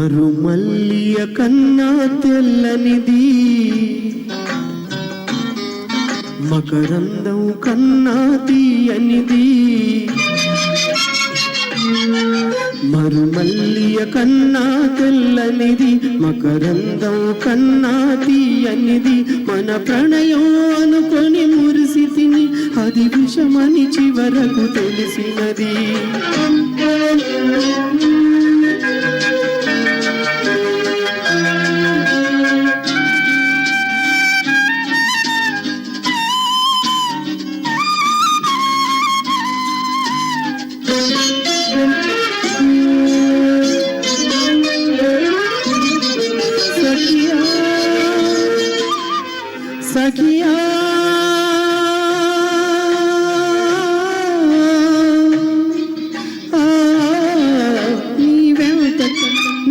మరుమల్లియ కన్నా తెల్లనిది, మకరందం కన్నా తీయనిది. మరుమల్లియ కన్నా తెల్లనిది, మకరందం కన్నా తీయనిది. మన ప్రణయం అనుకొని మురిసితిని, అది విషమని చివరకు తెలిసినది. సఖియా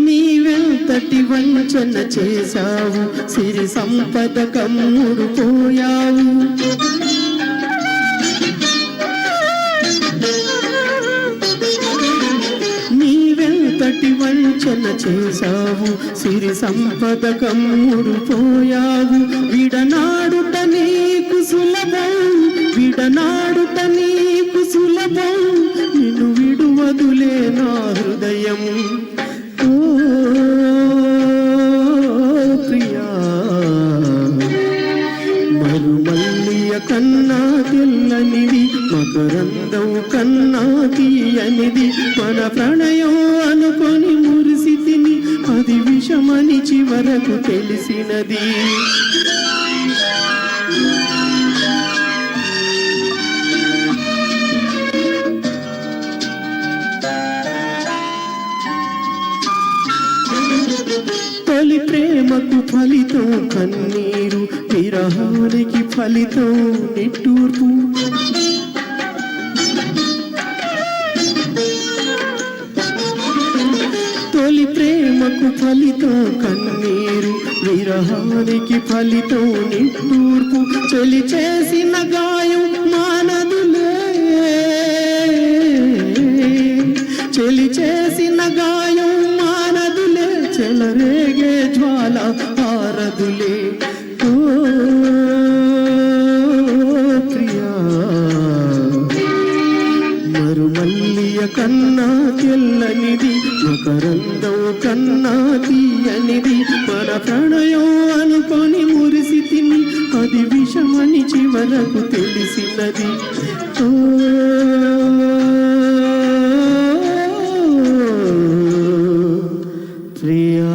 నీవెంతటి వంచన చేశావు, సిరి సంపద కమ్ముడు పోయావు. నీవెంతటి వంచన చేశావు, సిరి సంపద కమ్ముడు పోయావు. విడనాడుట నీకు సులభం, విడనాడుట నీకు సులభం, నిన్ను విడువదులే నా హృదయం. ఓ ప్రియా, మరుమల్లియ కన్నా తెల్లనిది, మకరందం కన్నా తీయనిది. మన ప్రణయం అనుకొని మురిసితిని, అది విషమని చివరకు తెలిసినది. తొలి ప్రేమకు ఫలితం కన్నీరు, విరహానికి ఫలితం నిట్టూర్పు. తొలి ప్రేమకు ఫలితం కన్నీరు, విరహానికి ఫలితం నిట్టూర్పు. చెలి చేసిన గాయం మానదులే, చెలి చేసిన గాయం మానదులే, చెలరేగే జ్వాల ఆరదులే. ఓ ప్రియా, మరుమల్లియ కన్నా తెల్లనిది, మకరందం కన్నా తీయనిది. మన ప్రణయం అనుకొని మురిసితిని, అది విషమని చివరకు తెలిసినది. ఓ ప్రియా.